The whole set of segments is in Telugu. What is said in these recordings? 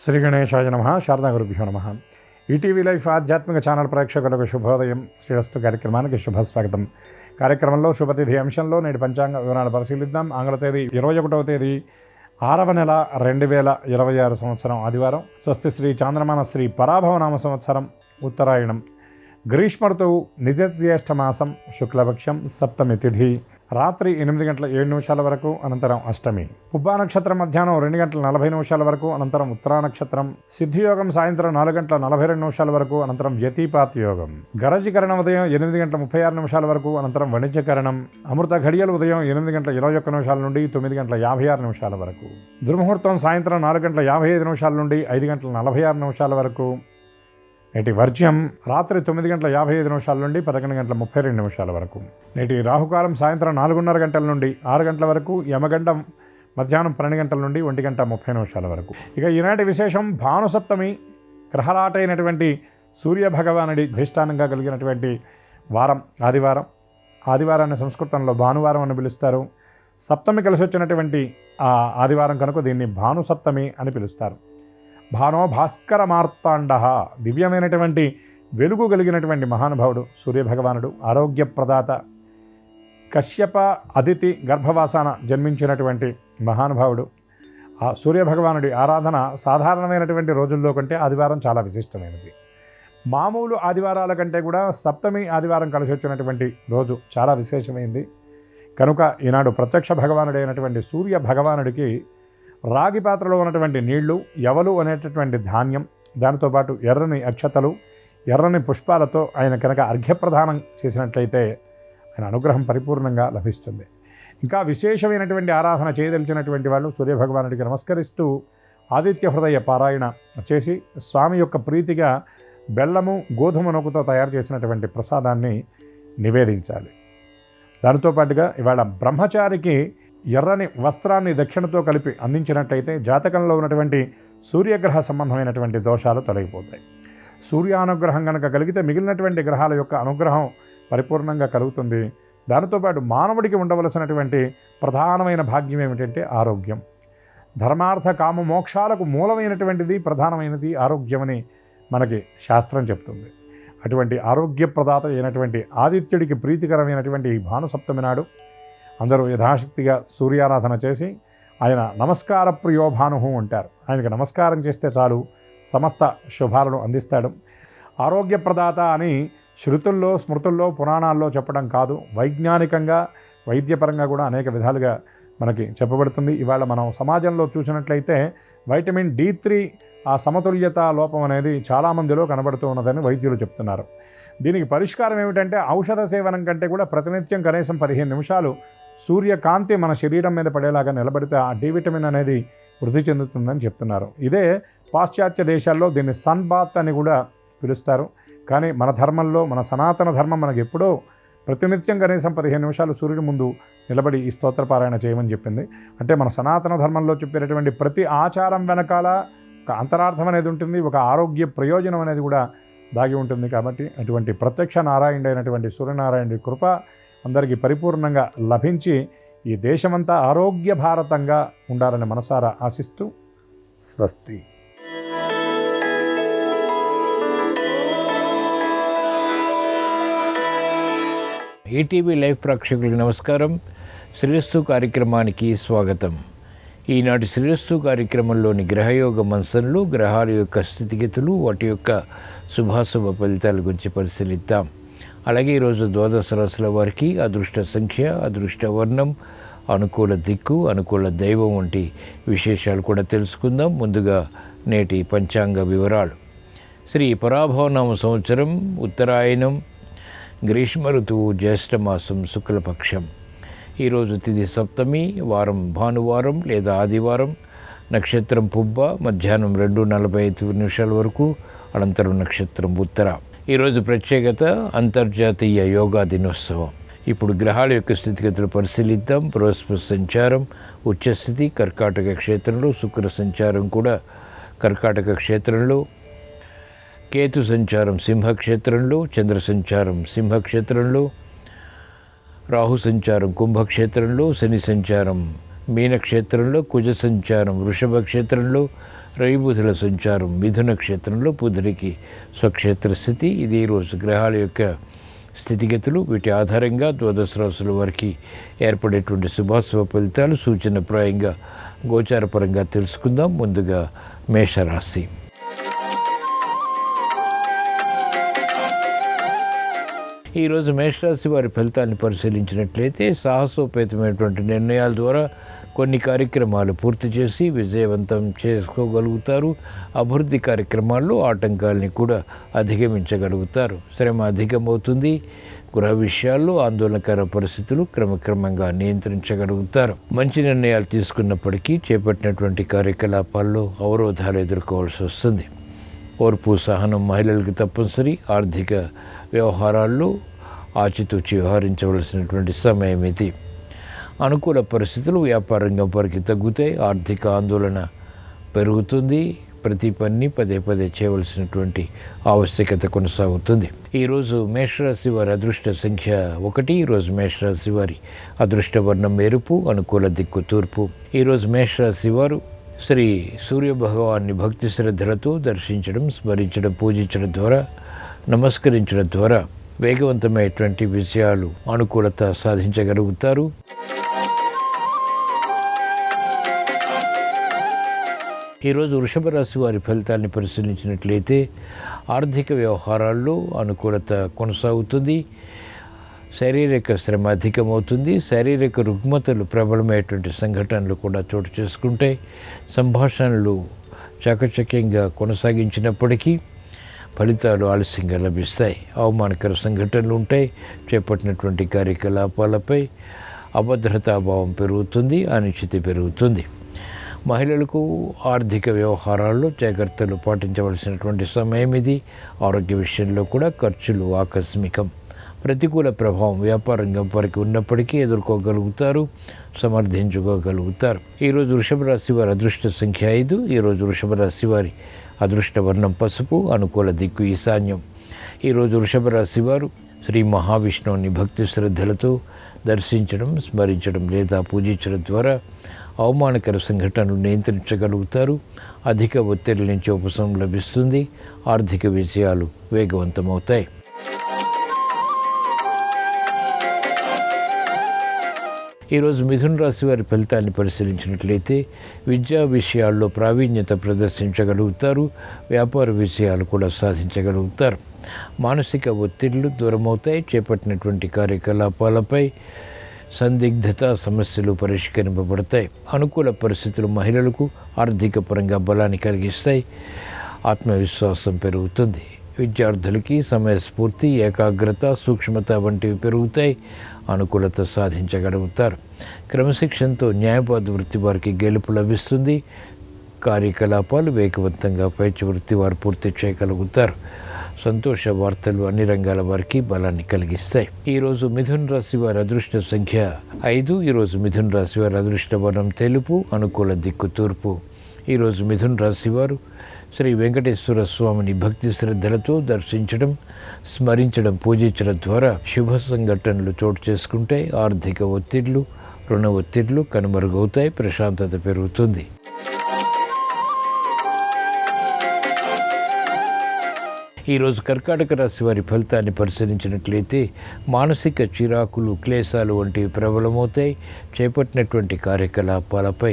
శ్రీ గణేశాయ నమః. శారదా గురుభ్యో నమః. ఈటీవీ లైఫ్ ఆధ్యాత్మిక ఛానల్ ప్రేక్షకులకు శుభోదయం. శ్రీరస్తు కార్యక్రమానికి శుభస్వాగతం. కార్యక్రమంలో శుభతిథి అంశంలో నేటి పంచాంగ వివరాలు పరిశీలిద్దాం. ఆంగ్ల తేదీ 21వ తేదీ 6వ నెల 2026 సంవత్సరం ఆదివారం. స్వస్తి శ్రీ చాంద్రమాన శ్రీ పరాభవనామ సంవత్సరం ఉత్తరాయణం. గ్రీష్మ ఋతువు నిజజ్యేష్ఠ మాసం శుక్లపక్షం సప్తమి తిథి రాత్రి 8 గంటల 7 నిమిషాల వరకు, అనంతరం అష్టమి. పుబ్బా నక్షత్రం మధ్యాహ్నం 2 గంటల 40 నిమిషాల వరకు, అనంతరం ఉత్తరా నక్షత్రం. సిద్ధియోగం సాయంత్రం 4 గంటల 42 నిమిషాల వరకు, అనంతరం యతిపాత్ యోగం. గరజీకరణ ఉదయం 8 గంటల 36 నిమిషాల వరకు, అనంతరం వాణిజ్యకరణం. అమృత ఘడియలు ఉదయం 8 గంటల 21 నిమిషాల నుండి 9 గంటల 56 నిమిషాల వరకు. దుర్ముహూర్తం సాయంత్రం 4 గంటల 55 నిమిషాల నుండి 5 గంటల 46 నిమిషాల వరకు. నేటి వర్జ్యం రాత్రి 9 గంటల 55 నిమిషాల నుండి 11 గంటల 32 నిమిషాల వరకు. నేటి రాహుకాలం సాయంత్రం 4:30 గంటల నుండి 6 గంటల వరకు. యమగండం మధ్యాహ్నం 12 గంటల నుండి 1 గంట 30 నిమిషాల వరకు. ఇక ఈనాటి విశేషం భానుసప్తమి. గ్రహరాటైనటువంటి సూర్య భగవానుడి అధిష్టానంగా కలిగినటువంటి వారం ఆదివారం. ఆదివారాన్ని సంస్కృతంలో భానువారం అని పిలుస్తారు. సప్తమి కలిసి వచ్చినటువంటి ఆ ఆదివారం కనుక దీన్ని భానుసప్తమి అని పిలుస్తారు. భానో భాస్కర మార్తాండ, దివ్యమైనటువంటి వెలుగు కలిగినటువంటి మహానుభావుడు సూర్యభగవానుడు, ఆరోగ్య ప్రదాత. కశ్యప అదితి గర్భవాసాన జన్మించినటువంటి మహానుభావుడు. ఆ సూర్యభగవానుడి ఆరాధన సాధారణమైనటువంటి రోజుల్లో కంటే ఆదివారం చాలా విశిష్టమైనది. మామూలు ఆదివారాల కంటే కూడా సప్తమి ఆదివారం కలిసి వచ్చినటువంటి రోజు చాలా విశేషమైంది కనుక ఈనాడు ప్రత్యక్ష భగవానుడైనటువంటి సూర్య భగవానుడికి రాగి పాత్రలో ఉన్నటువంటి నీళ్లు, యవలు అనేటటువంటి ధాన్యం, దానితోపాటు ఎర్రని అక్షతలు, ఎర్రని పుష్పాలతో ఆయన కనుక అర్ఘ్యప్రదానం చేసినట్లయితే ఆయన అనుగ్రహం పరిపూర్ణంగా లభిస్తుంది. ఇంకా విశేషమైనటువంటి ఆరాధన చేయదలిచినటువంటి వాళ్ళు సూర్యభగవానుడికి నమస్కరిస్తూ ఆదిత్య హృదయ పారాయణ చేసి స్వామి యొక్క ప్రీతిగా బెల్లము, గోధుమ నూకతో తయారు చేసినటువంటి ప్రసాదాన్ని నివేదించాలి. దానితో పాటుగా ఇవాళ బ్రహ్మచారికి ఎర్రని వస్త్రాన్ని దక్షిణతో కలిపి అందించినట్లయితే జాతకంలో ఉన్నటువంటి సూర్యగ్రహ సంబంధమైనటువంటి దోషాలు తొలగిపోతాయి. సూర్యానుగ్రహం కనుక కలిగితే మిగిలినటువంటి గ్రహాల యొక్క అనుగ్రహం పరిపూర్ణంగా కలుగుతుంది. దానితోపాటు మానవుడికి ఉండవలసినటువంటి ప్రధానమైన భాగ్యం ఏమిటంటే ఆరోగ్యం. ధర్మార్థ కామ మోక్షాలకు మూలమైనటువంటిది, ప్రధానమైనది ఆరోగ్యమని మనకి శాస్త్రం చెప్తుంది. అటువంటి ఆరోగ్యప్రదాత అయినటువంటి ఆదిత్యుడికి ప్రీతికరమైనటువంటి ఈ భానుసప్తమి నాడు అందరూ యథాశక్తిగా సూర్యారాధన చేసి ఆయన నమస్కార ప్రియో భానుహు అంటారు. ఆయనకు నమస్కారం చేస్తే చాలు సమస్త శుభాలను అందిస్తాడు. ఆరోగ్యప్రదాత అని శృతుల్లో, స్మృతుల్లో, పురాణాల్లో చెప్పడం కాదు, వైజ్ఞానికంగా వైద్యపరంగా కూడా అనేక విధాలుగా మనకి చెప్పబడుతుంది. ఇవాళ మనం సమాజంలో చూసినట్లయితే వైటమిన్ D3 ఆ సమతుల్యత లోపం అనేది చాలామందిలో కనబడుతూ ఉన్నదని వైద్యులు చెప్తున్నారు. దీనికి పరిష్కారం ఏమిటంటే ఔషధ సేవనం కంటే కూడా ప్రతినిత్యం కనీసం 15 నిమిషాలు సూర్యకాంతి మన శరీరం మీద పడేలాగా నిలబడితే ఆ డి విటమిన్ అనేది వృద్ధి చెందుతుందని చెప్తున్నారు. ఇదే పాశ్చాత్య దేశాల్లో దీన్ని సన్ బాత్ అని కూడా పిలుస్తారు. కానీ మన ధర్మంలో, మన సనాతన ధర్మం మనకు ఎప్పుడో ప్రతినిత్యం కనీసం 15 నిమిషాలు సూర్యుడి ముందు నిలబడి ఈ స్తోత్రపారాయణ చేయమని చెప్పింది. అంటే మన సనాతన ధర్మంలో చెప్పేటటువంటి ప్రతి ఆచారం వెనకాల ఒక అంతరార్థం అనేది ఉంటుంది, ఒక ఆరోగ్య ప్రయోజనం అనేది కూడా దాగి ఉంటుంది. కాబట్టి అటువంటి ప్రత్యక్ష నారాయణుడైనటువంటి సూర్యనారాయణుడి కృప అందరికీ పరిపూర్ణంగా లభించి ఈ దేశమంతా ఆరోగ్య భారతంగా ఉండాలని మనసారా ఆశిస్తూ స్వస్తి. ఈటీవీ లైవ్ ప్రేక్షకులకు నమస్కారం. శ్రీరస్తు కార్యక్రమానికి స్వాగతం. ఈనాటి శ్రీరస్తు కార్యక్రమంలోని గ్రహయోగ మంచంలో గ్రహాల యొక్క స్థితిగతులు, వాటి యొక్క శుభాశుభ ఫలితాల గురించి పరిశీలిద్దాం. అలాగే ఈరోజు ద్వాదశ రాశుల వారికి అదృష్ట సంఖ్య, అదృష్ట వర్ణం, అనుకూల దిక్కు, అనుకూల దైవం వంటి విశేషాలు కూడా తెలుసుకుందాం. ముందుగా నేటి పంచాంగ వివరాలు. శ్రీ పరాభవనామ సంవత్సరం ఉత్తరాయణం. గ్రీష్మ ఋతువు జ్యేష్ఠమాసం శుక్లపక్షం. ఈరోజు తిథి సప్తమి, వారం భానువారం లేదా ఆదివారం. నక్షత్రం పుబ్బ, మధ్యాహ్నం 2:45 నిమిషాల వరకు, అనంతరం నక్షత్రం ఉత్తర. ఈరోజు ప్రత్యేకత అంతర్జాతీయ యోగా దినోత్సవం. ఇప్పుడు గ్రహాల యొక్క స్థితిగతులు పరిశీలిద్దాం. బృహస్పతి సంచారం ఉచ్చస్థితి కర్కాటక క్షేత్రంలో, శుక్ర సంచారం కూడా కర్కాటక క్షేత్రంలో, కేతు సంచారం సింహక్షేత్రంలో, చంద్ర సంచారం సింహక్షేత్రంలో, రాహు సంచారం కుంభక్షేత్రంలో, శని సంచారం మీనక్షేత్రంలో, కుజ సంచారం వృషభ క్షేత్రంలో, రవి బుధుల సంచారం మిథున క్షేత్రంలో బుధుడికి స్వక్షేత్ర స్థితి. ఇది ఈరోజు గ్రహాల యొక్క స్థితిగతులు. వీటి ఆధారంగా ద్వాదశ రాశుల వారికి ఏర్పడేటువంటి శుభాశుభ ఫలితాలు సూచనప్రాయంగా గోచారపరంగా తెలుసుకుందాం. ముందుగా మేషరాశి. ఈరోజు మేషరాశి వారి ఫలితాన్ని పరిశీలించినట్లయితే సాహసోపేతమైనటువంటి నిర్ణయాల ద్వారా కొన్ని కార్యక్రమాలు పూర్తి చేసి విజయవంతం చేసుకోగలుగుతారు. అభివృద్ధి కార్యక్రమాల్లో ఆటంకాలని కూడా అధిగమించగలుగుతారు. శ్రమ అధికమవుతుంది. గృహ విషయాల్లో ఆందోళనకర పరిస్థితులు క్రమక్రమంగా నియంత్రించగలుగుతారు. మంచి నిర్ణయాలు తీసుకున్నప్పటికీ చేపట్టినటువంటి కార్యకలాపాల్లో అవరోధాలు ఎదుర్కోవాల్సి వస్తుంది. ఓర్పు సహనం మహిళలకు తప్పనిసరి. ఆర్థిక వ్యవహారాల్లో ఆచితూచి వ్యవహరించవలసినటువంటి సమయం ఇది. అనుకూల పరిస్థితులు వ్యాపార రంగం వారికి తగ్గుతాయి. ఆర్థిక ఆందోళన పెరుగుతుంది. ప్రతి పని పదే పదే చేయవలసినటువంటి ఆవశ్యకత కొనసాగుతుంది. ఈరోజు మేషరాశి వారి అదృష్ట సంఖ్య 1. ఈరోజు మేషరాశి వారి అదృష్ట వర్ణం ఎరుపు. అనుకూల దిక్కు తూర్పు. ఈరోజు మేషరాశి వారు శ్రీ సూర్యభగవాన్ని భక్తి శ్రద్ధలతో దర్శించడం, స్మరించడం, పూజించడం ద్వారా, నమస్కరించడం ద్వారా వేగవంతమైనటువంటి విషయాలు అనుకూలత సాధించగలుగుతారు. ఈరోజు వృషభ రాశి వారి ఫలితాన్ని పరిశీలించినట్లయితే ఆర్థిక వ్యవహారాల్లో అనుకూలత కొనసాగుతుంది. శారీరక శ్రమ అధికమవుతుంది. శారీరక రుగ్మతలు ప్రబలమైనటువంటి సంఘటనలు కూడా చోటు చేసుకుంటాయి. సంభాషణలు చాకచక్యంగా కొనసాగించినప్పటికీ ఫలితాలు ఆలస్యంగా లభిస్తాయి. అవమానకర సంఘటనలు ఉంటాయి. చేపట్టినటువంటి కార్యకలాపాలపై అభద్రతాభావం పెరుగుతుంది. అనిశ్చితి పెరుగుతుంది. మహిళలకు ఆర్థిక వ్యవహారాల్లో జాగ్రత్తలు పాటించవలసినటువంటి సమయం ఇది. ఆరోగ్య విషయంలో కూడా ఖర్చులు ఆకస్మికం. ప్రతికూల ప్రభావం వ్యాపార రంగం వారికి ఉన్నప్పటికీ ఎదుర్కోగలుగుతారు, సమర్థించుకోగలుగుతారు. ఈరోజు వృషభ రాశి వారి అదృష్ట సంఖ్య 5. ఈరోజు వృషభ రాశి వారి అదృష్ట వర్ణం పసుపు. అనుకూల దిక్కు ఈశాన్యం. ఈరోజు వృషభ రాశి వారు శ్రీ మహావిష్ణువుని భక్తి శ్రద్ధలతో దర్శించడం, స్మరించడం లేదా పూజించడం ద్వారా అవమానకర సంఘటనలు నియంత్రించగలుగుతారు. అధిక ఒత్తిడి నుంచి ఉపశమనం లభిస్తుంది. ఆర్థిక విషయాలు వేగవంతమవుతాయి. ఈరోజు మిథున రాశి వారి ఫలితాన్ని పరిశీలించినట్లయితే విద్యా విషయాల్లో ప్రావీణ్యత ప్రదర్శించగలుగుతారు. వ్యాపార విషయాలు కూడా సాధించగలుగుతారు. మానసిక ఒత్తిళ్లు దూరమవుతాయి. చేపట్టినటువంటి కార్యకలాపాలపై సందిగ్ధత సమస్యలు పరిష్కరింపబడతాయి. అనుకూల పరిస్థితులు మహిళలకు ఆర్థిక పరంగా బలాన్ని కలిగిస్తాయి. ఆత్మవిశ్వాసం పెరుగుతుంది. విద్యార్థులకి సమయస్ఫూర్తి, ఏకాగ్రత, సూక్ష్మత వంటివి పెరుగుతాయి. అనుకూలత సాధించగలుగుతారు. క్రమశిక్షణతో న్యాయవాద వృత్తి వారికి గెలుపు లభిస్తుంది. కార్యకలాపాలు వేగవంతంగా పైచి వృత్తి వారు పూర్తి చేయగలుగుతారు. సంతోష వార్తలు అన్ని రంగాల వారికి బలాన్ని కలిగిస్తాయి. ఈరోజు మిథున రాశి వారి అదృష్ట సంఖ్య 5. ఈరోజు మిథున రాశి వారి అదృష్ట వర్ణం తెలుపు. అనుకూల దిక్కు తూర్పు. ఈరోజు మిథున రాశి వారు శ్రీ వెంకటేశ్వర స్వామిని భక్తి శ్రద్ధలతో దర్శించడం, స్మరించడం, పూజించడం ద్వారా శుభ సంఘటనలు చోటు చేసుకుంటాయి. ఆర్థిక ఒత్తిళ్లు, రుణ ఒత్తిళ్లు కనుమరుగవుతాయి. ప్రశాంతత పెరుగుతుంది. ఈరోజు కర్కాటక రాశి వారి ఫలితాన్ని పరిశీలించినట్లయితే మానసిక చిరాకులు, క్లేశాలు వంటివి ప్రబలమవుతాయి. చేపట్టినటువంటి కార్యకలాపాలపై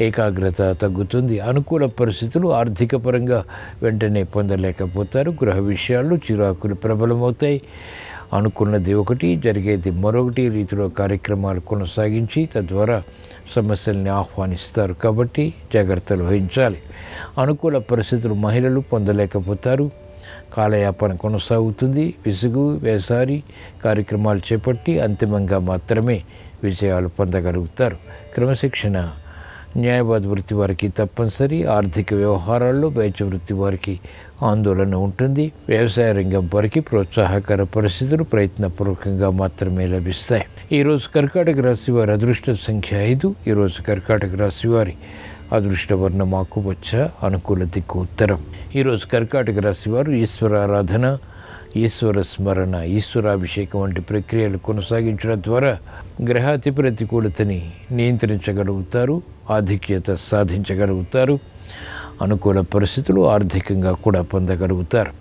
ఏకాగ్రత తగ్గుతుంది. అనుకూల పరిస్థితులు ఆర్థిక పరంగా వెంటనే పొందలేకపోతారు. గృహ విషయాల్లో చిరాకులు ప్రబలమవుతాయి. అనుకున్నది ఒకటి, జరిగేది మరొకటి రీతిలో కార్యక్రమాలు కొనసాగించి తద్వారా సమస్యల్ని ఆహ్వానిస్తారు. కాబట్టి జాగ్రత్తలు వహించాలి. అనుకూల పరిస్థితులు మహిళలు పొందలేకపోతారు. కాలయాపన కొనసాగుతుంది. విసుగు, వేసారి కార్యక్రమాలు చేపట్టి అంతిమంగా మాత్రమే విజయాలు పొందగలుగుతారు. క్రమశిక్షణ న్యాయవాద వృత్తి వారికి తప్పనిసరి. ఆర్థిక వ్యవహారాల్లో వైద్య వృత్తి వారికి ఆందోళన ఉంటుంది. వ్యవసాయ రంగం వారికి ప్రోత్సాహకర పరిస్థితులు ప్రయత్నపూర్వకంగా మాత్రమే లభిస్తాయి. ఈరోజు కర్కాటక రాశి వారి అదృష్ట సంఖ్య 5. ఈరోజు కర్కాటక రాశి వారి అదృష్ట వర్ణం ఆకుపచ్చ. అనుకూల దిక్కు ఉత్తరం. ఈరోజు కర్కాటక రాశి వారు ఈశ్వరారాధన, ఈశ్వర స్మరణ, ఈశ్వరాభిషేకం వంటి ప్రక్రియలు కొనసాగించడం ద్వారా గ్రహాతి ప్రతికూలతని నియంత్రించగలుగుతారు. ఆధిక్యత సాధించగలుగుతారు. అనుకూల పరిస్థితులు ఆర్థికంగా కూడా పొందగలుగుతారు.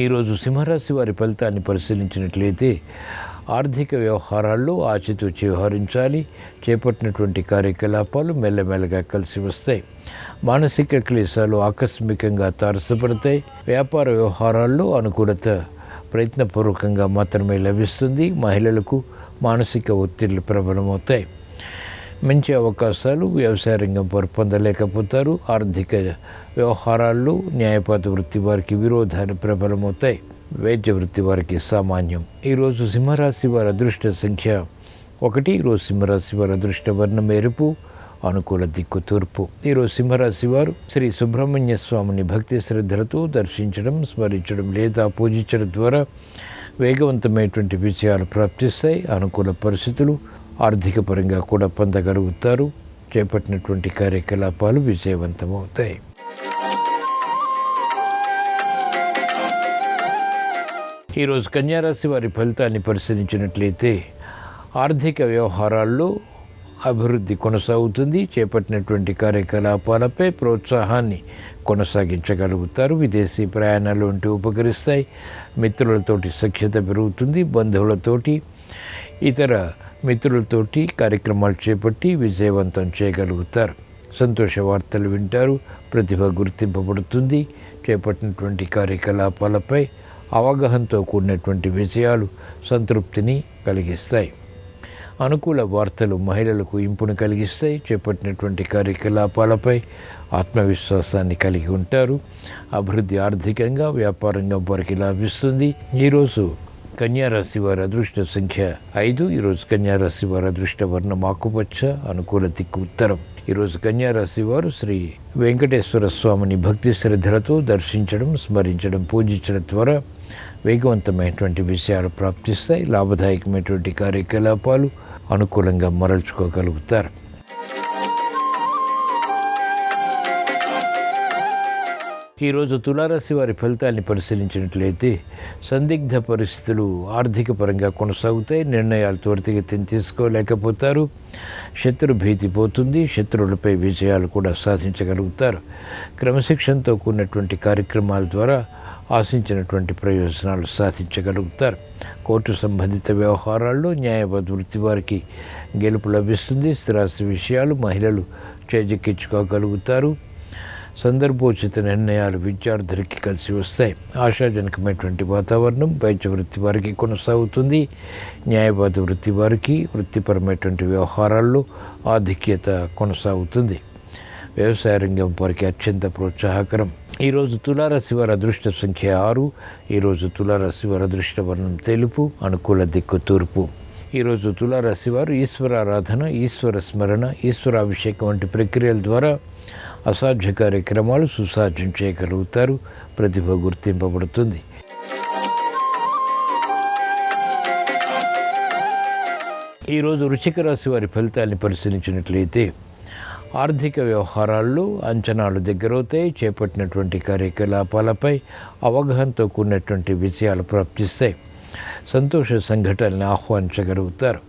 ఈరోజు సింహరాశి వారి ఫలితాన్ని పరిశీలించినట్లయితే ఆర్థిక వ్యవహారాల్లో ఆచితూచి వ్యవహరించాలి. చేపట్టినటువంటి కార్యకలాపాలు మెల్లమెల్లగా కలిసి వస్తాయి. మానసిక క్లేశాలు ఆకస్మికంగా తారసపడతాయి. వ్యాపార వ్యవహారాల్లో అనుకూలత ప్రయత్నపూర్వకంగా మాత్రమే లభిస్తుంది. మహిళలకు మానసిక ఒత్తిళ్లు ప్రబలమవుతాయి. మంచి అవకాశాలు వ్యవసాయ రంగం వారు పొందలేకపోతారు. ఆర్థిక వ్యవహారాల్లో న్యాయపాత వృత్తి వారికి విరోధాలు ప్రబలమవుతాయి. వైద్య వృత్తి వారికి సామాన్యం. ఈరోజు సింహరాశి వారి అదృష్ట సంఖ్య 1. ఈరోజు సింహరాశి వారి అదృష్ట వర్ణం ఎరుపు, అనుకూల దిక్కు తూర్పు. ఈరోజు సింహరాశి వారు శ్రీ సుబ్రహ్మణ్య స్వామిని భక్తి శ్రద్ధలతో దర్శించడం, స్మరించడం లేదా పూజించడం ద్వారా వేగవంతమైనటువంటి విజయాలు ప్రాప్తిస్తాయి. అనుకూల పరిస్థితులు ఆర్థిక పరంగా కూడా పొందగలుగుతారు. చేపట్టినటువంటి కార్యకలాపాలు విజయవంతమవుతాయి. ఈరోజు కన్యారాశి వారి ఫలితాన్ని పరిశీలించినట్లయితే ఆర్థిక వ్యవహారాల్లో అభివృద్ధి కొనసాగుతుంది. చేపట్టినటువంటి కార్యకలాపాలపై ప్రోత్సాహాన్ని కొనసాగించగలుగుతారు. విదేశీ ప్రయాణాలు వంటివి ఉపకరిస్తాయి. మిత్రులతోటి సఖ్యత పెరుగుతుంది. బంధువులతోటి ఇతర మిత్రులతోటి కార్యక్రమాలు చేపట్టి విజయవంతం చేయగలుగుతారు. సంతోష వార్తలు వింటారు. ప్రతిభ గుర్తింపబడుతుంది. చేపట్టినటువంటి కార్యకలాపాలపై అవగాహనతో కూడినటువంటి విజయాలు సంతృప్తిని కలిగిస్తాయి. అనుకూల వార్తలు మహిళలకు ఇంపును కలిగిస్తాయి. చేపట్టినటువంటి కార్యకలాపాలపై ఆత్మవిశ్వాసాన్ని కలిగి ఉంటారు. అభివృద్ధి ఆర్థికంగా వ్యాపారంగా వారికి లాభిస్తుంది. ఈరోజు కన్యారాశి వారి అదృష్ట సంఖ్య 5. ఈరోజు కన్యారాశి వారి అదృష్ట వర్ణం ఆకుపచ్చ, అనుకూల దిక్కు ఉత్తరం. ఈరోజు కన్యారాశి వారు శ్రీ వెంకటేశ్వర స్వామిని భక్తి శ్రద్ధలతో దర్శించడం, స్మరించడం, పూజించడం ద్వారా వేగవంతమైనటువంటి విషయాలు ప్రాప్తిస్తాయి. లాభదాయకమైనటువంటి కార్యకలాపాలు అనుకూలంగా మరల్చుకోగలుగుతారు. ఈరోజు తులారాశి వారి ఫలితాన్ని పరిశీలించినట్లయితే సందిగ్ధ పరిస్థితులు ఆర్థిక పరంగా కొనసాగుతాయి. నిర్ణయాలు త్వరితగతిన తీసుకోలేకపోతారు. శత్రు భీతి పోతుంది. శత్రువులపై విజయాలు కూడా సాధించగలుగుతారు. క్రమశిక్షణతో కూడినటువంటి కార్యక్రమాల ద్వారా ఆశించినటువంటి ప్రయోజనాలు సాధించగలుగుతారు. కోర్టు సంబంధిత వ్యవహారాల్లో న్యాయవాద వృత్తి వారికి గెలుపు లభిస్తుంది. స్థిరాస్తి విషయాలు మహిళలు చేజిక్కించుకోగలుగుతారు. సందర్భోచిత నిర్ణయాలు విద్యార్థులకి కలిసి వస్తాయి. ఆశాజనకమైనటువంటి వాతావరణం వైద్య వృత్తి వారికి కొనసాగుతుంది. న్యాయవాద వృత్తి వారికి వృత్తిపరమైనటువంటి వ్యవహారాల్లో ఆధిక్యత కొనసాగుతుంది. వ్యవసాయ రంగం వారికి అత్యంత ప్రోత్సాహకరం. ఈరోజు తులారాశి వారి అదృష్ట సంఖ్య 6. ఈరోజు తులారాశి వారి అదృష్ట వర్ణం తెలుపు, అనుకూల దిక్కు తూర్పు. ఈరోజు తులారాశి వారు ఈశ్వరారాధన, ఈశ్వర స్మరణ, ఈశ్వరాభిషేకం వంటి ప్రక్రియల ద్వారా అసాధ్య కార్యక్రమాలు సుసాధ్యం చేయగలుగుతారు. ప్రతిభ గుర్తింపబడుతుంది. ఈరోజు వృశ్చిక రాశి వారి ఫలితాన్ని పరిశీలించినట్లయితే ఆర్థిక వ్యవహారాల్లో అంచనాలు దగ్గరవుతాయి. చేపట్టినటువంటి కార్యకలాపాలపై అవగాహనతో కూడినటువంటి విజయాలు ప్రాప్తిస్తాయి. సంతోష సంఘటనల్ని ఆహ్వానించగలుగుతారు.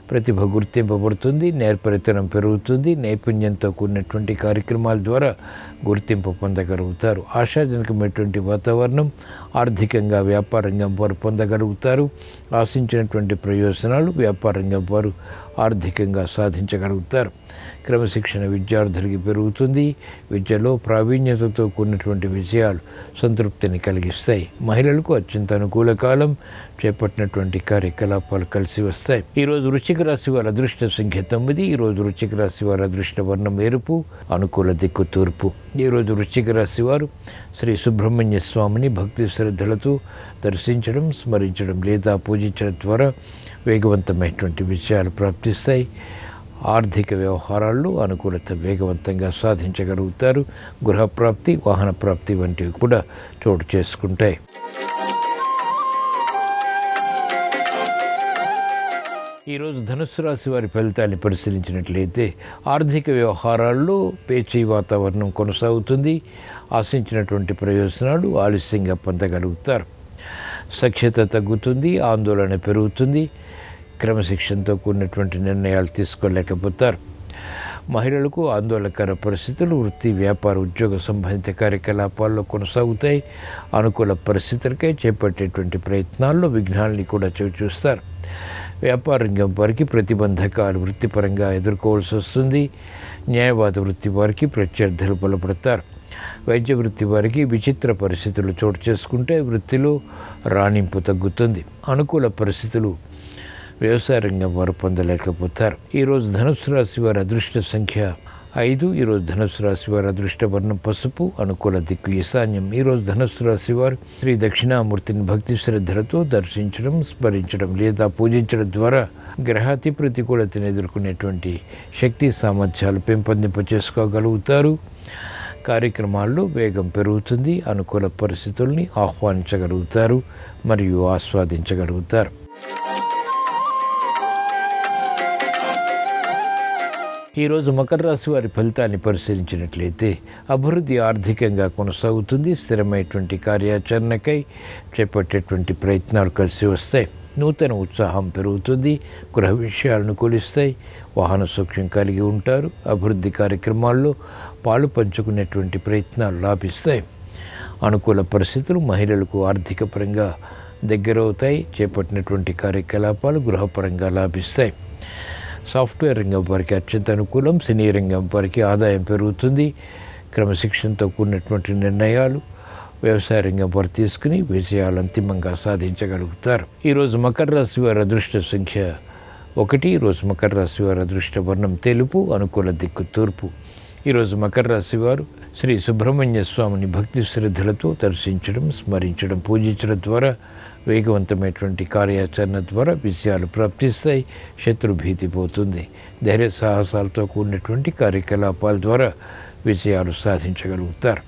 ప్రతిభ గుర్తింపబడుతుంది. నేర్పరితనం పెరుగుతుంది. నైపుణ్యంతో కూడినటువంటి కార్యక్రమాల ద్వారా గుర్తింపు పొందగలుగుతారు. ఆశాజనకమైనటువంటి వాతావరణం ఆర్థికంగా వ్యాపారంగా వారు పొందగలుగుతారు. ఆశించినటువంటి ప్రయోజనాలు వ్యాపారంగా వారు ఆర్థికంగా సాధించగలుగుతారు. క్రమశిక్షణ విద్యార్థులకి పెరుగుతుంది. విద్యలో ప్రావీణ్యతతో కూడినటువంటి విజయాలు సంతృప్తిని కలిగిస్తాయి. మహిళలకు అత్యంత అనుకూల కాలం. చేపట్టినటువంటి కార్యకలాపాలు కలిసి వస్తాయి. ఈరోజు వృశ్చిక రాశి వారి అదృష్ట సంఖ్య 9. ఈరోజు వృశ్చిక రాశి వారి అదృష్ట వర్ణం ఎరుపు, అనుకూల దిక్కు తూర్పు. ఈరోజు వృశ్చిక రాశి వారు శ్రీ సుబ్రహ్మణ్య స్వామిని భక్తి శ్రద్ధలతో దర్శించడం, స్మరించడం లేదా పూజించడం ద్వారా వేగవంతమైనటువంటి విజయాలు ప్రాప్తిస్తాయి. ఆర్థిక వ్యవహారాల్లో అనుకూలత వేగవంతంగా సాధించగలుగుతారు. గృహప్రాప్తి, వాహన ప్రాప్తి వంటివి కూడా చోటు చేసుకుంటాయి. ఈరోజు ధనుస్సు రాశి వారి ఫలితాన్ని పరిశీలించినట్లయితే ఆర్థిక వ్యవహారాల్లో పేచీ వాతావరణం కొనసాగుతుంది. ఆశించినటువంటి ప్రయోజనాలు ఆలస్యంగా పొందగలుగుతారు. సఖ్యత తగ్గుతుంది. ఆందోళన పెరుగుతుంది. క్రమశిక్షణతో కూడినటువంటి నిర్ణయాలు తీసుకోలేకపోతారు. మహిళలకు ఆందోళనకర పరిస్థితులు వృత్తి, వ్యాపార, ఉద్యోగ సంబంధిత కార్యకలాపాల్లో కొనసాగుతాయి. అనుకూల పరిస్థితులకై చేపట్టేటువంటి ప్రయత్నాల్లో విఘ్నాలని కూడా చవిచూస్తారు. వ్యాపార రంగం వారికి ప్రతిబంధకాలు వృత్తిపరంగా ఎదుర్కోవాల్సి వస్తుంది. న్యాయవాద వృత్తి వారికి ప్రత్యర్థులు బలపడతారు. వైద్య వృత్తి వారికి విచిత్ర పరిస్థితులు చోటు చేసుకుంటే వృత్తిలో రాణింపు తగ్గుతుంది. అనుకూల పరిస్థితులు వ్యవసాయ రంగం వారు పొందలేకపోతారు. ఈరోజు ధనుసు రాశి వారి అదృష్ట సంఖ్య 5. ఈరోజు ధనుసు రాశి వారి అదృష్ట వర్ణం పసుపు. అనుకూల దిక్కు ఈశాన్యం. ఈరోజు ధనుసు రాశి వారు శ్రీ దక్షిణామూర్తిని భక్తి శ్రద్ధలతో దర్శించడం, స్మరించడం లేదా పూజించడం ద్వారా గ్రహాతి ప్రతికూలతను ఎదుర్కొనేటువంటి శక్తి సామర్థ్యాలు పెంపొందింప చేసుకోగలుగుతారు. కార్యక్రమాల్లో వేగం పెరుగుతుంది. అనుకూల పరిస్థితుల్ని ఆహ్వానించగలుగుతారు మరియు ఆస్వాదించగలుగుతారు. ఈరోజు మకర రాశి వారి ఫలితాన్ని పరిశీలించినట్లయితే అభివృద్ధి ఆర్థికంగా కొనసాగుతుంది. స్థిరమైనటువంటి కార్యాచరణకై చేపట్టేటువంటి ప్రయత్నాలు కలిసి వస్తాయి. నూతన ఉత్సాహం పెరుగుతుంది. గృహ విషయాలను కొలిస్తాయి. వాహన సౌఖ్యం కలిగి ఉంటారు. అభివృద్ధి కార్యక్రమాల్లో పాలు పంచుకునేటువంటి ప్రయత్నాలు లాభిస్తాయి. అనుకూల పరిస్థితులు మహిళలకు ఆర్థిక పరంగా దగ్గరవుతాయి. చేపట్టినటువంటి కార్యకలాపాలు గృహపరంగా లాభిస్తాయి. సాఫ్ట్వేర్ రంగం వారికి అత్యంత అనుకూలం. సినీ రంగం వారికి ఆదాయం పెరుగుతుంది. క్రమశిక్షణతో కూడినటువంటి నిర్ణయాలు వ్యవసాయ రంగం వారు తీసుకుని విజయాలు అంతిమంగా సాధించగలుగుతారు. ఈరోజు మకర రాశి వారి అదృష్ట సంఖ్య 1. ఈరోజు మకర రాశి వారి అదృష్ట వర్ణం తెలుపు. అనుకూల దిక్కు తూర్పు. ఈరోజు మకర రాశి వారు శ్రీ సుబ్రహ్మణ్య స్వామిని భక్తి శ్రద్ధలతో దర్శించడం, స్మరించడం, పూజించడం ద్వారా వేగవంతమైనటువంటి కార్యాచరణ ద్వారా విజయాలు ప్రాప్తిస్తాయి. శత్రుభీతి పోతుంది. ధైర్య సాహసాలతో కూడినటువంటి కార్యకలాపాల ద్వారా విజయాలు సాధించగలుగుతారు.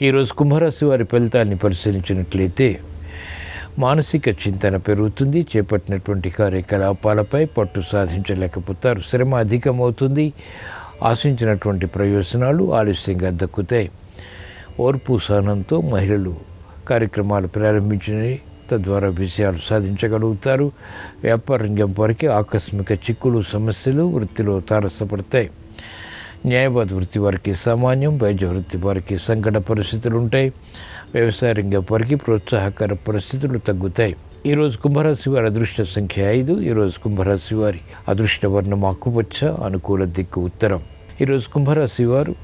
ఈరోజు కుంభరాశి వారి ఫలితాన్ని పరిశీలించినట్లయితే మానసిక చింతన పెరుగుతుంది. చేపట్టినటువంటి కార్యకలాపాలపై పట్టు సాధించలేకపోతారు. శ్రమ అధికమవుతుంది. ఆశించినటువంటి ప్రయోజనాలు ఆలస్యంగా దక్కుతాయి. ఓర్పు సహనంతో మహిళలు కార్యక్రమాలు ప్రారంభించినవి, తద్వారా విజయాలు సాధించగలుగుతారు. వ్యాపార రంగం వారికి ఆకస్మిక చిక్కులు, సమస్యలు వృత్తిలో తారసపడతాయి. న్యాయవాద వృత్తి వారికి సామాన్యం. వైద్య వృత్తి వారికి సంకట పరిస్థితులు ఉంటాయి. వ్యవసాయ రంగం వారికి ప్రోత్సాహకర పరిస్థితులు తగ్గుతాయి. ఈరోజు కుంభరాశి వారి అదృష్ట సంఖ్య 5. ఈరోజు కుంభరాశి వారి అదృష్ట వర్ణం ఆకుపచ్చ. అనుకూల దిక్కు ఉత్తరం. ఈరోజు కుంభరాశి వారు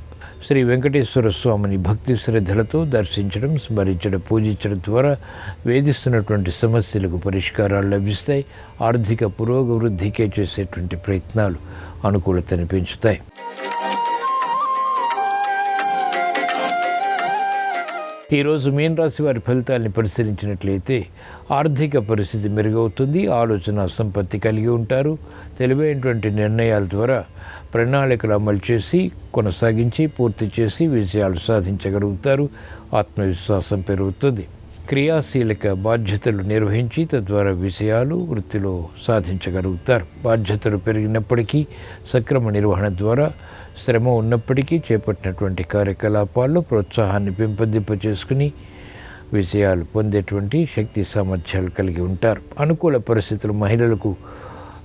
శ్రీ వెంకటేశ్వర స్వామిని భక్తి శ్రద్ధలతో దర్శించడం, స్మరించడం, పూజించడం ద్వారా వేధిస్తున్నటువంటి సమస్యలకు పరిష్కారాలు లభిస్తాయి. ఆర్థిక పురోగవృద్ధికే చేసేటువంటి ప్రయత్నాలు అనుకూలతను పెంచుతాయి. ఈరోజు మీన రాశి వారి ఫలితాన్ని పరిశీలించినట్లయితే ఆర్థిక పరిస్థితి మెరుగవుతుంది. ఆలోచన సంపత్తి కలిగి ఉంటారు. తెలివైనటువంటి నిర్ణయాల ద్వారా ప్రణాళికలు అమలు చేసి, కొనసాగించి, పూర్తి చేసి విజయాలు సాధించగలుగుతారు. ఆత్మవిశ్వాసం పెరుగుతుంది. క్రియాశీలక బాధ్యతలు నిర్వహించి తద్వారా విజయాలు వృత్తిలో సాధించగలుగుతారు. బాధ్యతలు పెరిగినప్పటికీ సక్రమ నిర్వహణ ద్వారా శ్రమ ఉన్నప్పటికీ చేపట్టినటువంటి కార్యకలాపాల్లో ప్రోత్సాహాన్ని పెంపొందింపచేసుకుని విజయాలు పొందేటువంటి శక్తి సామర్థ్యాలు కలిగి ఉంటారు. అనుకూల పరిస్థితులు మహిళలకు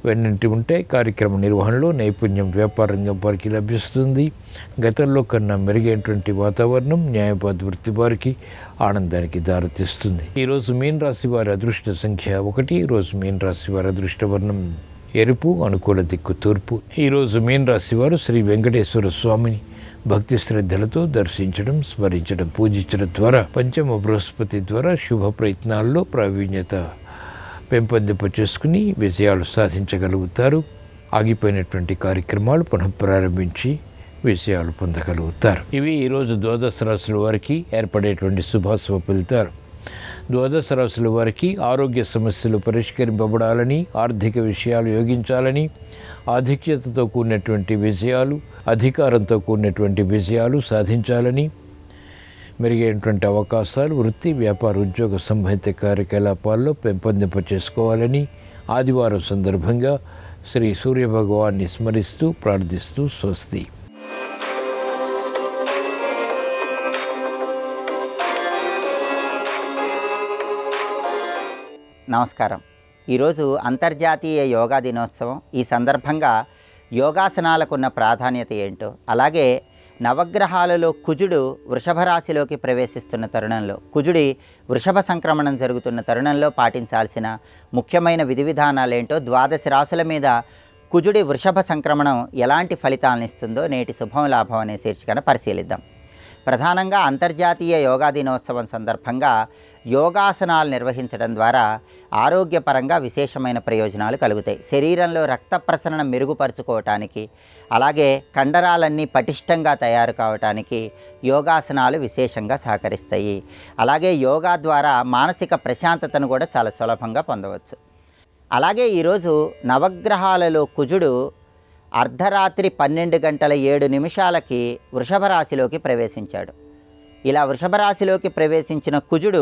వెన్నంటి ఉంటాయి. కార్యక్రమ నిర్వహణలో నైపుణ్యం వ్యాపార రంగం వారికి లభిస్తుంది. గతంలో కన్నా మెరుగైనటువంటి వాతావరణం న్యాయవాద వృత్తి వారికి ఆనందానికి దారితీస్తుంది. ఈరోజు మీన రాశి వారి అదృష్ట సంఖ్య 1. ఈరోజు మీన రాశి వారి అదృష్ట వర్ణం ఎరుపు. అనుకూల దిక్కు తూర్పు. ఈరోజు మీన రాశి వారు శ్రీ వెంకటేశ్వర స్వామిని భక్తి శ్రద్ధలతో దర్శించడం, స్మరించడం, పూజించడం ద్వారా పంచమ బృహస్పతి ద్వారా శుభ ప్రయత్నాల్లో ప్రావీణ్యత పెంపొందింప చేసుకుని విజయాలు సాధించగలుగుతారు. ఆగిపోయినటువంటి కార్యక్రమాలు పునఃప్రారంభించి విజయాలు పొందగలుగుతారు. ఇవి ఈరోజు ద్వాదశ రాశుల వారికి ఏర్పడేటువంటి శుభాశుభ ఫలితాలు. ద్వాదశ రాశుల వారికి ఆరోగ్య సమస్యలు పరిష్కరింపబడాలని, ఆర్థిక విషయాలు యోగించాలని, ఆధిక్యతతో కూడినటువంటి విజయాలు, అధికారంతో కూడినటువంటి విజయాలు సాధించాలని, మెరుగైనటువంటి అవకాశాలు వృత్తి, వ్యాపార, ఉద్యోగ సంబంధిత కార్యకలాపాల్లో పెంపొందింప చేసుకోవాలని ఆదివారం సందర్భంగా శ్రీ సూర్యభగవాన్ని స్మరిస్తూ ప్రార్థిస్తూ స్వస్తి. నమస్కారం. ఈరోజు అంతర్జాతీయ యోగా దినోత్సవం. ఈ సందర్భంగా యోగాసనాలకున్న ప్రాధాన్యత ఏంటో, అలాగే నవగ్రహాలలో కుజుడు వృషభ రాశిలోకి ప్రవేశిస్తున్న తరుణంలో, కుజుడి వృషభ సంక్రమణం జరుగుతున్న తరుణంలో పాటించాల్సిన ముఖ్యమైన విధి విధానాలేంటో, 12 రాశుల మీద కుజుడి వృషభ సంక్రమణం ఎలాంటి ఫలితాలను ఇస్తుందో నేటి శుభం లాభం అనే శీర్షికన పరిశీలిద్దాం. ప్రధానంగా అంతర్జాతీయ యోగా దినోత్సవం సందర్భంగా యోగాసనాలు నిర్వహించడం ద్వారా ఆరోగ్యపరంగా విశేషమైన ప్రయోజనాలు కలుగుతాయి. శరీరంలో రక్త ప్రసరణ మెరుగుపరుచుకోవటానికి, అలాగే కండరాలన్నీ పటిష్టంగా తయారు కావటానికి యోగాసనాలు విశేషంగా సహకరిస్తాయి. అలాగే యోగా ద్వారా మానసిక ప్రశాంతతను కూడా చాలా సులభంగా పొందవచ్చు. అలాగే ఈరోజు నవగ్రహాలలో కుజుడు అర్ధరాత్రి 12:07 వృషభ రాశిలోకి ప్రవేశించాడు. ఇలా వృషభ రాశిలోకి ప్రవేశించిన కుజుడు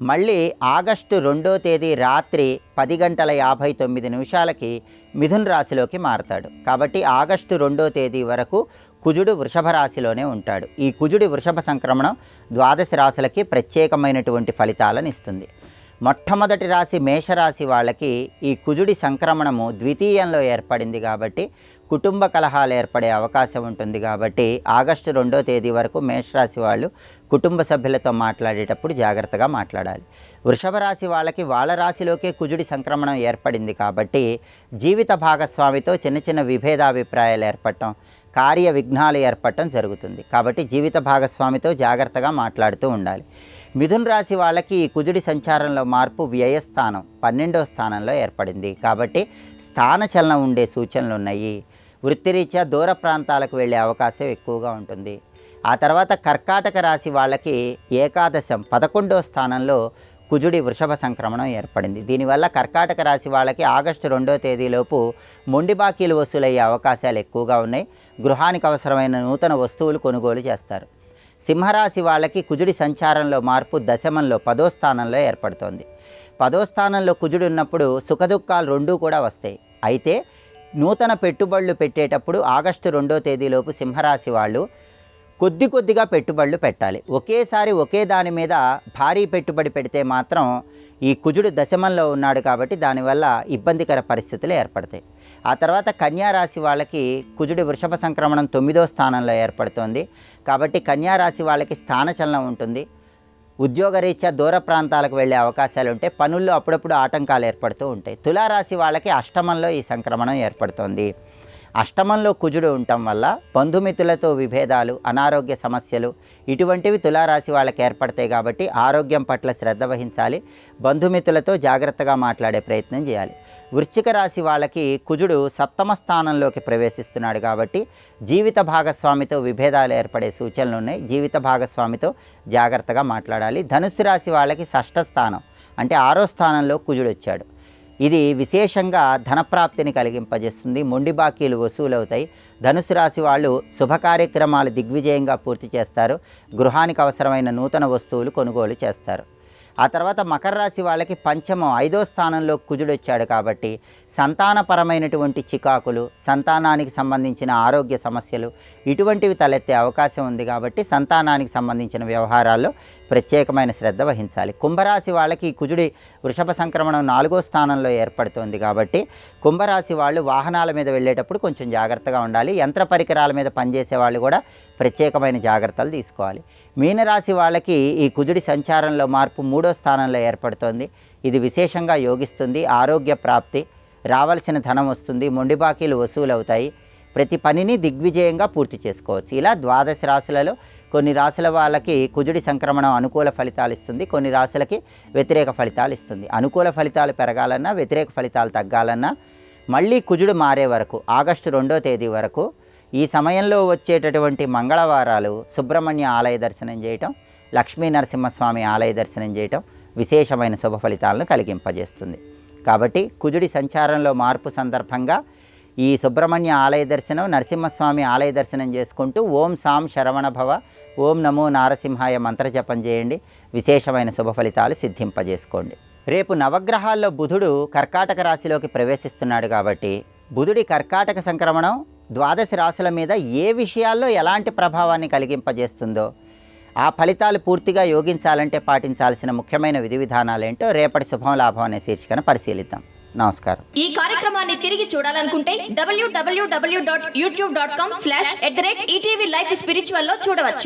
మళ్ళీ ఆగస్టు 2వ తేదీ రాత్రి 10:59 మిథున రాశిలోకి మారతాడు. కాబట్టి ఆగస్టు 2వ తేదీ వరకు కుజుడు వృషభ రాశిలోనే ఉంటాడు. ఈ కుజుడి వృషభ సంక్రమణం 12 రాశులకి ప్రత్యేకమైనటువంటి ఫలితాలను ఇస్తుంది. మొట్టమొదటి రాశి మేషరాశి వాళ్ళకి ఈ కుజుడి సంక్రమణము ద్వితీయంలో ఏర్పడింది కాబట్టి కుటుంబ కలహాలు ఏర్పడే అవకాశం ఉంటుంది. కాబట్టి ఆగస్టు 2వ తేదీ వరకు మేషరాశి వాళ్ళు కుటుంబ సభ్యులతో మాట్లాడేటప్పుడు జాగ్రత్తగా మాట్లాడాలి. వృషభ రాశి వాళ్ళకి వాళ్ళ రాశిలోకే కుజుడి సంక్రమణం ఏర్పడింది కాబట్టి జీవిత భాగస్వామితో చిన్న చిన్న విభేదాభిప్రాయాలు ఏర్పడటం, కార్య విఘ్నాలు ఏర్పడటం జరుగుతుంది. కాబట్టి జీవిత భాగస్వామితో జాగ్రత్తగా మాట్లాడుతూ ఉండాలి. మిథున రాశి వాళ్ళకి ఈ కుజుడి సంచారంలో మార్పు వ్యయస్థానం 12వ స్థానంలో ఏర్పడింది. కాబట్టి స్థానచలనం ఉండే సూచనలు ఉన్నాయి. వృత్తిరీత్యా దూర ప్రాంతాలకు వెళ్ళే అవకాశం ఎక్కువగా ఉంటుంది. ఆ తర్వాత కర్కాటక రాశి వాళ్ళకి ఏకాదశం 11వ స్థానంలో కుజుడి వృషభ సంక్రమణం ఏర్పడింది. దీనివల్ల కర్కాటక రాశి వాళ్ళకి ఆగస్టు 2వ తేదీలోపు మొండి బాకీలు వసూలయ్యే అవకాశాలు ఎక్కువగా ఉన్నాయి. గృహానికి అవసరమైన నూతన వస్తువులు కొనుగోలు చేస్తారు. సింహరాశి వాళ్ళకి కుజుడి సంచారంలో మార్పు దశమంలో 10వ స్థానంలో ఏర్పడుతోంది. 10వ స్థానంలో కుజుడు ఉన్నప్పుడు సుఖదుఖాలు రెండూ కూడా వస్తాయి. అయితే నూతన పెట్టుబడులు పెట్టేటప్పుడు ఆగస్టు 2వ తేదీలోపు సింహరాశి వాళ్ళు కొద్దిగా పెట్టుబడులు పెట్టాలి. ఒకేసారి ఒకే దాని మీద భారీ పెట్టుబడి పెడితే మాత్రం ఈ కుజుడు దశమంలో ఉన్నాడు కాబట్టి దానివల్ల ఇబ్బందికర పరిస్థితులు ఏర్పడతాయి. ఆ తర్వాత కన్యారాశి వాళ్ళకి కుజుడి వృషభ సంక్రమణం 9వ స్థానంలో ఏర్పడుతోంది. కాబట్టి కన్యారాశి వాళ్ళకి స్థానచలనం ఉంటుంది. ఉద్యోగరీత్యా దూర ప్రాంతాలకు వెళ్ళే అవకాశాలు ఉంటాయి. పనుల్లో అప్పుడప్పుడు ఆటంకాలు ఏర్పడుతూ ఉంటాయి. తులారాశి వాళ్ళకి అష్టమంలో ఈ సంక్రమణం ఏర్పడుతోంది. అష్టమంలో కుజుడు ఉండటం వల్ల బంధుమిత్రులతో విభేదాలు, అనారోగ్య సమస్యలు ఇటువంటివి తులారాశి వాళ్ళకి ఏర్పడతాయి. కాబట్టి ఆరోగ్యం పట్ల శ్రద్ధ వహించాలి. బంధుమిత్రులతో జాగ్రత్తగా మాట్లాడే ప్రయత్నం చేయాలి. వృశ్చిక రాశి వాళ్ళకి కుజుడు 7వ స్థానంలోకి ప్రవేశిస్తున్నాడు కాబట్టి జీవిత భాగస్వామితో విభేదాలు ఏర్పడే సూచనలు ఉన్నాయి. జీవిత భాగస్వామితో జాగ్రత్తగా మాట్లాడాలి. ధనుస్సు రాశి వాళ్ళకి 6వ స్థానం అంటే 6వ స్థానంలో కుజుడు వచ్చాడు. ఇది విశేషంగా ధనప్రాప్తిని కలిగింపజేస్తుంది. మొండి బాకీలు వసూలవుతాయి. ధనుసు రాశి వాళ్ళు శుభ కార్యక్రమాలు దిగ్విజయంగా పూర్తి చేస్తారు. గృహానికి అవసరమైన నూతన వస్తువులు కొనుగోలు చేస్తారు. ఆ తర్వాత మకర రాశి వాళ్ళకి పంచమం 5వ స్థానంలో కుజుడు వచ్చాడు కాబట్టి సంతానపరమైనటువంటి చికాకులు, సంతానానికి సంబంధించిన ఆరోగ్య సమస్యలు ఇటువంటివి తలెత్తే అవకాశం ఉంది. కాబట్టి సంతానానికి సంబంధించిన వ్యవహారాల్లో ప్రత్యేకమైన శ్రద్ధ వహించాలి. కుంభరాశి వాళ్ళకి కుజుడి వృషభ సంక్రమణం 4వ స్థానంలో ఏర్పడుతోంది కాబట్టి కుంభరాశి వాళ్ళు వాహనాల మీద వెళ్ళేటప్పుడు కొంచెం జాగ్రత్తగా ఉండాలి. యంత్ర పరికరాల మీద పనిచేసే వాళ్ళు కూడా ప్రత్యేకమైన జాగ్రత్తలు తీసుకోవాలి. మీనరాశి వాళ్ళకి ఈ కుజుడి సంచారంలో మార్పు 3వ స్థానంలో ఏర్పడుతోంది. ఇది విశేషంగా యోగిస్తుంది. ఆరోగ్య ప్రాప్తి, రావాల్సిన ధనం వస్తుంది, మొండి బాకీలు వసూలవుతాయి. ప్రతి పనిని దిగ్విజయంగా పూర్తి చేసుకోవచ్చు. ఇలా 12 రాశులలో కొన్ని రాశుల వాళ్ళకి కుజుడి సంక్రమణం అనుకూల ఫలితాలు ఇస్తుంది, కొన్ని రాశులకి వ్యతిరేక ఫలితాలు ఇస్తుంది. అనుకూల ఫలితాలు పెరగాలన్నా, వ్యతిరేక ఫలితాలు తగ్గాలన్నా మళ్ళీ కుజుడు మారే వరకు ఆగస్టు 2వ తేదీ వరకు ఈ సమయంలో వచ్చేటటువంటి మంగళవారాలు సుబ్రహ్మణ్య ఆలయ దర్శనం చేయటం, లక్ష్మీ నరసింహస్వామి ఆలయ దర్శనం చేయటం విశేషమైన శుభ ఫలితాలను కలిగింపజేస్తుంది. కాబట్టి కుజుడి సంచారంలో మార్పు సందర్భంగా ఈ సుబ్రహ్మణ్య ఆలయ దర్శనం, నరసింహస్వామి ఆలయ దర్శనం చేసుకుంటూ ఓం సాం శరవణ భవ, ఓం నమో నారసింహాయ మంత్రజపం చేయండి. విశేషమైన శుభ ఫలితాలు సిద్ధింపజేసుకోండి. రేపు నవగ్రహాల్లో బుధుడు కర్కాటక రాశిలోకి ప్రవేశిస్తున్నాడు కాబట్టి బుధుడి కర్కాటక సంక్రమణం 12 రాశుల మీద ఏ విషయాల్లో ఎలాంటి ప్రభావాన్ని కలిగింపజేస్తుందో, ఆ ఫలితాలు పూర్తిగా యోగించాలంటే పాటించాల్సిన ముఖ్యమైన విధి విధానాలు ఏంటో రేపటి శుభం లాభం అనే శీర్షికన పరిశీలిద్దాం. నమస్కారం. ఈ కార్యక్రమాన్ని తిరిగి చూడాలనుకుంటే www.youtube.com/ETV Life Spiritual లో చూడవచ్చు.